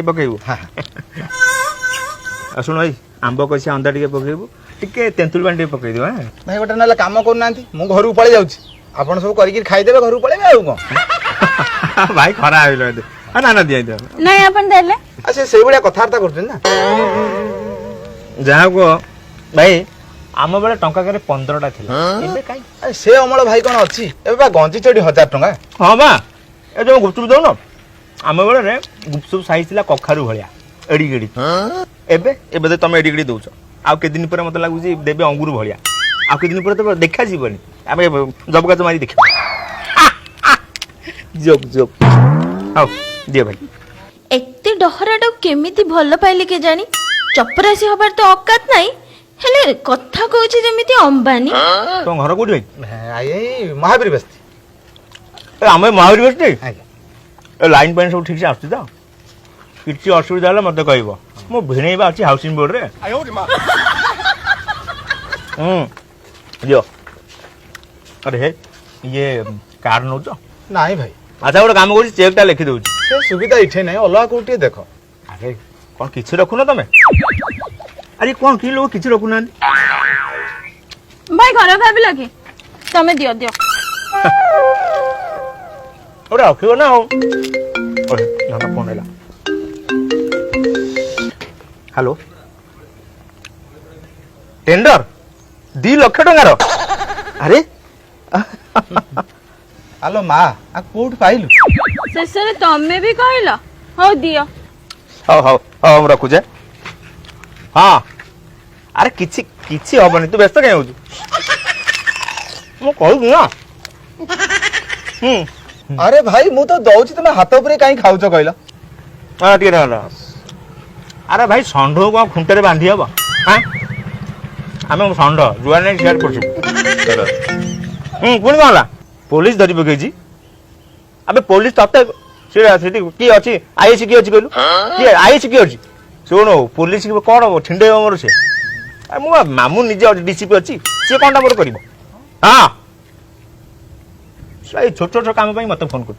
पकेबू शुण भाई आंब कषि अंडा टे पकेबू टे तेंतुल पानी टे पकईदे भाई गोटे ना कम करना मु घर पड़े जाऊँ आपन सब करके खाईदेवे घर पड़े कौन भाई खरा ना ना दिया नहीं अपन देले अच्छा से भाया कथबार्ता कर जहाँ को भाई आम बेले टंका 15टा थी से अमल भाई कौन अच्छी ए गंजी चढ़ी 1000 टंका हाँ बा ए जो गुपचुप दौन आम बेले गुपचुप साइज था कखारू भाया एड़ी गेड़ी एबे तुम एड़ी गेड़ी दौच आउ के दिन पर मत लगुच देवे अंगूर भाया आउ के दिन पर तो देखा जीवन आम जबकाच मारी देख जोक जोक हाँ दिए भाई एते डहराटा केमिति भल पाइले के जानी चपरासी हबार तो औकात नाही हेले कथा कहूची जेमिति अंबानी तुम घर कोठी भाई आई महावीर बस्ती आम महावीर बस्ती लाइन पाइन सब ठीक से आसुची तो किसी असुविधा है मत कह मो भिणेबा अच्छी हाउसिंग बोर्ड रे दियो अरे हे ये कार नौ नहीं भाई अच्छा गोटे काम कर चेकटा लिखि दौर से सुविधा इठे नहीं अलग कोटी देख अरे कौन किसी रखुन तुम अरे कौन कि लोग किसी रखुना भाई घर भाभी लगे तमे दियो दियो गोटे रखियो ना हो फोन है हेलो टेंडर 2 लाख टंकार अरे आलो माँ आ कोट पाइलु शेषे तमे भी कहला हो दियो हाँ हाँ हाँ हम रखुचे हाँ अरे किछि किछि हबनी तू व्यस्त कहीं हो कहू ना अरे भाई मु तो दौची तुम हाथ ऊपर कहीं खाऊच कहला हाँ ठीक है अरे भाई षंढ को खुंटे बांधी हम हाँ आम षंढ जुआ नहीं सेयार कर पुणी कौन पुलिस धरी पकई अबे पुलिस तते किए अच्छी आईसी किए कहलु किए आईसी किए अच्छी शुणु पुलिस कौन ठिंडे मोर से मो मामू निजे डीसीपी अच्छी सी कौन मोर कर हाँ छोट छोट काम मत फोन कर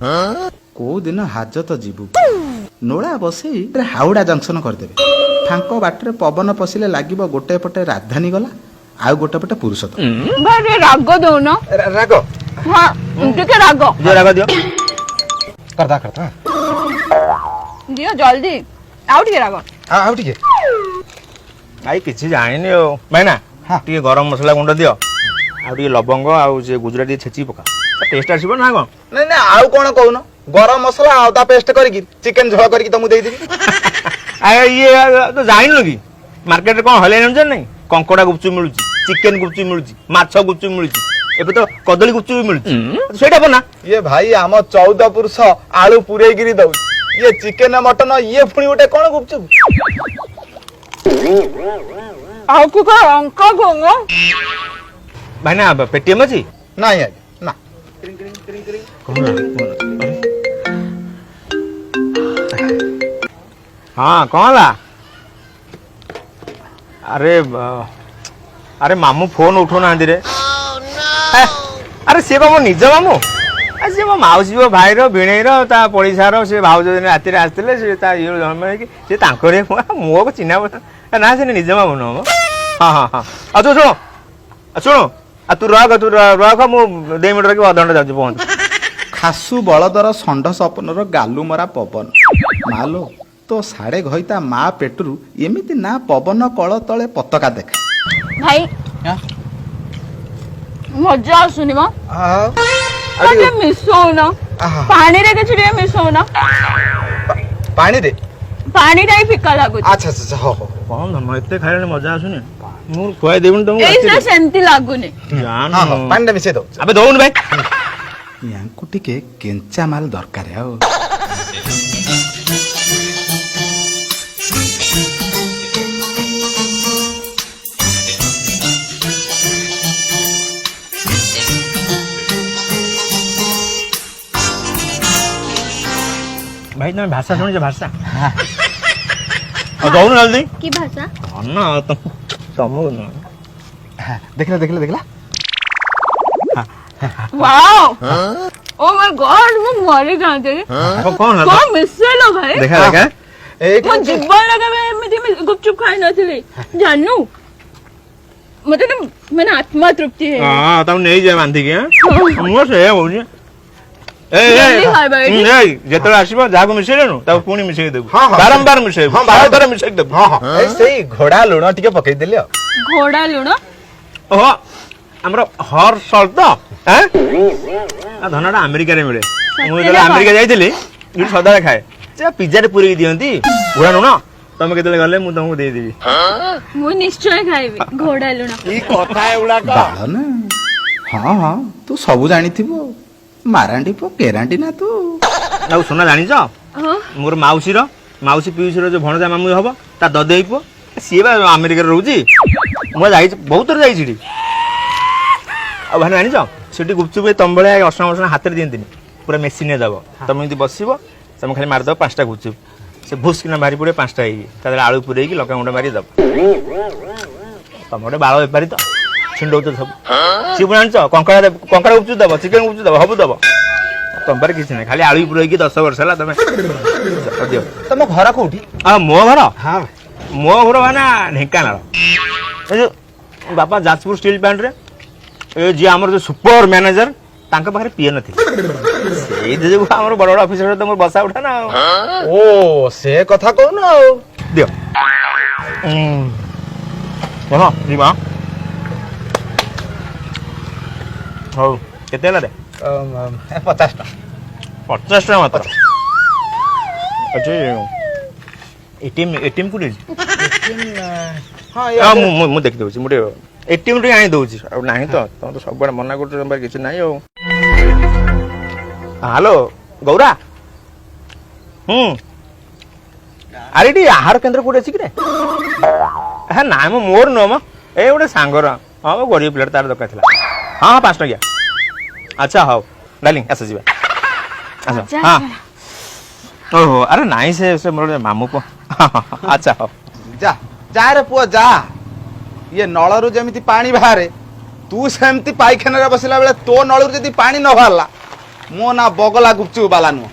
को दिन हाजत जीवु नोला बसई हावड़ा जंक्शन करदेवे फांक बाटर पवन पशिले लागिबो गोटे पटे राजधानी गला आउ गोटे पटे पुरुषोत्तम भाई राग दो ना राग हां टिके राग जो राग दियो करता दियो जल्दी आउ टिके राग हां आउ ठीक भाई किसी जानी हो भाई ना हाँ टे गरम मसला गुंड दियो आ टे लवंग आउ से गुजराती छेची पका टेस्ट आसीबो ना कोन नहीं नहीं आउ कोन कहून गरम मसला आदा पेस्ट करके चिकन झोल करके तुमको दे देबी अरे ये तो जानिलो कि मार्केट कोन हले नहीं कंकड़ा गुपचुप मिलुची चिकन गुपचुप मिलुची माछ गुपचुप मिलुची एबे तो कदली गुपचुप मिलुची सेटा बना ये भाई आम 14 पुरुष आलू पुरे गिरी दउ ये चिकन मटन ये पुणी गोटे कोन गुपचुप आउ को अंक गोंगो भाई ना पेटीएम अछि नहीं है ना हाँ कौन ला अरे अरे मामू फोन उठो ना रे अरे सी कम निज मामू सी मो माउसी भाई भिणई पड़ीसार से भाज दिन राति आसते ये जन्म सी मुह को चिन्ह ना से निज मामू नुह हाँ हाँ हाँ अच्छा शुण शुणु तू रख मु 2 मिनट रखी अधघंटा जाऊँ पहुँच खासु बलदर षंढ सपनर गालु मरा पवन मालो तो साड़े घईता माँ पेटरू एमिति ना पवन कल तले पताका देखा भाई मजा आसुनी म अरे मिसौना पानी रे के छिड़े मिसौना पानी रे पानी टाई फिका लागु अच्छा अच्छा हो हो कौन धर्म एते खाइले मजा आसुनी मु खुआई देबुन तुमको एइसा सेंती लागुनी जान हां हां पानी मिसे दो अबे दौन भाई यांकु टिके केंचा माल दरकार है भाई तुम भाषा शुणी भाषा दौन जल्दी की भाषा ना तुम देखला देखला देखला वाओ ओ माय गॉड मैं मर जाते कौन कौन मिस लो भाई देखा देखा ଏଇଠି ମୋ ଜୀବନ କେବେ ଏମିତି ଗୁପଚୁପ ଖାଇ ନଥିଲି ଜାନୁ ମତେ ନା ମାନେ ଆତ୍ମା ତୃପ୍ତି ହେଇ ହଁ ତାକୁ ନେଇଯାଏ ବାନ୍ଧିକି ମୁଁ ସେ ହଉଛି ଜଲ୍ଦି ଖାଇବା ଏଇଠି। ଯେତେବେଳେ ଆସିବ ଯାହାକୁ ମିଶେଇଲେନୁ ତାକୁ ପୁଣି ମିଶେଇ ଦେବୁ ହଁ, ହଁ। ବାରମ୍ବାର ମିଶେଇବୁ ହଁ, ବାରମ୍ବାର ମିଶେଇ ଦେବୁ ହଁ ହଁ ଏଇ ସେଇ ଘୋଡ଼ା ଲୁଣ ଟିକେ ପକେଇଦେଲି ଆଉ ଘୋଡ଼ା ଲୁଣ ଓହୋ ଆମର ହର ସଲ୍ଟ ତ ଧନଟା ଆମେରିକାରେ ମିଳେ ମୁଁ ଯେତେବେଳେ ଆମେରିକା ଯାଇଥିଲି ଏଠି ସଦାବେଳେ ଖାଏ ସେ ପିଜାରେ ପୁରେଇକି ଦିଅନ୍ତି ଘୋଡ଼ା ଲୁଣ ତମେ କେତେବେଳେ ଗଲେ ମୁଁ ତମକୁ ଦେଇଦେବି ମୁଁ ନିଶ୍ଚୟ ଖାଇବି ଘୋଡ଼ା ଲୁଣ ଏଇ କଥା ଏଗୁଡାକ ବାଳ ନା ହଁ ହଁ ତୁ ସବୁ ଜାଣିଥିବୁ ମାରାଣ୍ଡି ପୁଅ କେରାଣ୍ଡି ନା ତୁ ଆଉ ସୁନା ଜାଣିଛ ହଁ ମୋର ମାଉସୀ ପିଉସୀର ଯୋଉ ଭଣଜା ମାମୁଁ ହବ ତା ଦଦେଇ ପୁଅ ସିଏ ବା ଆମେରିକାରେ ରହୁଛି ମୁଁ ଯାଇଛି ବହୁତ ଥର ଯାଇଛି ସେଠି ଆଉ ଭାଇ ଜାଣିଛ ସେଠି ଗୁପଚୁପ ତମ ଭଳିଆ ଅସନା ମସନା ହାତରେ ଦିଅନ୍ତିନି ପୁରା ମେସିନରେ ଦବ ତମେ ଏମିତି ବସିବ ତମେ ଖାଲି ମାରିଦବ 5ଟା ଗୁପଚୁପ ସେ ଭୁସ୍ କିନା ବାହାରି ପଡିବ 5ଟା ହେଇକି ତା ଦେହରେ ଆଳୁ ପୁରେଇକି ଲଙ୍କା ଗୁଣ୍ଡ ମାରି ଦବ ତମ ଗୋଟେ ବାଳ ବେପାରୀ ତ ଛିଣ୍ଡଉଛ ସବୁ ସିଏ ପୁଣି ଜାଣିଛ କଙ୍କଡ଼ା ଗୁପଚୁପ ଦବ ଚିକେନ ଗୁପଚୁପ ଦବ ସବୁ ଦବ ତମ ପାରେ କିଛି ନାହିଁ ଖାଲି ଆଳୁ ପୁରେଇକି 10 ବର୍ଷ ହେଲା ତମେ ଦିଅ ତମ ଘର କୋଉଠି ମୋ ଘର ହଁ ମୋ ଘର ମାନେ ଢେଙ୍କାନାଳ ଏ ଯୋଉ ବାପା ଯାଜପୁର ଷ୍ଟିଲ୍ ପ୍ଲାଣ୍ଟରେ ଏ ଯିଏ ଆମର ଯୋଉ ସୁପର ମ୍ୟାନେଜର ତାଙ୍କ ପାଖରେ ପିଏ ନଥିଲେ ସେଇ ଯୋଗୁ ଆମର ବଡ ବଡ ଅଫିସର ତ ମୋର ବସା ଉଠା ନା ଆଉ ଓ ସେ କଥା କହୁନ ଆଉ ଦିଅ ହଁ ଯିବା ହଉ କେତେ ହେଲା ରେ 50 ଟଙ୍କା 50 ଟଙ୍କା ମାତ୍ର ଅଛି ଏଟିଏମ୍ କୋଉଠି ଅଛି ହଁ ମୁଁ ଦେଖି ଦଉଛି ମୁଁ ଟିକେ ଏଟିଏମ୍ ଟିକେ ଆଣି ଦଉଛି ଆଉ ନାହିଁ ତ ତମେ ତ ସବୁବେଳେ ମନା କରୁଛ ତମ ପାଖରେ କିଛି ନାହିଁ ଆଉ ହ୍ୟାଲୋ ଗୌରା ଆରେ ଏଠି ଆହାର କେନ୍ଦ୍ର କୋଉଠି ଅଛି କି ରେ ହେ ନାଇଁ ମ ମୋର ନୁହଁ ମ ଏଇ ଗୋଟେ ସାଙ୍ଗର ହଁ ମ ଗରିବ ପିଲାଟା ତାର ଦରକାର ଥିଲା ହଁ 5 ଟଙ୍କିଆ ଆଚ୍ଛା ହଉ ଡାର୍ଲିଂ ଆସ ଯିବା ଆସ ହଁ ଓହୋ ଆରେ ନାଇଁ ସେ ମୋର ମାମୁଁ ପୁଅ ଆଚ୍ଛା ହଉ ଯା ଯା ରେ ପୁଅ ଯା ଇଏ ନଳରୁ ଯେମିତି ପାଣି ବାହାରେ ତୁ ସେମିତି ପାଇଖାନାରେ ବସିଲା ବେଳେ ତୋ ନଳରୁ ଯଦି ପାଣି ନ ବାହାରିଲା ମୋ ନା ବଗଲା ଗୁପଚୁପ ବାଲା ନୁହଁ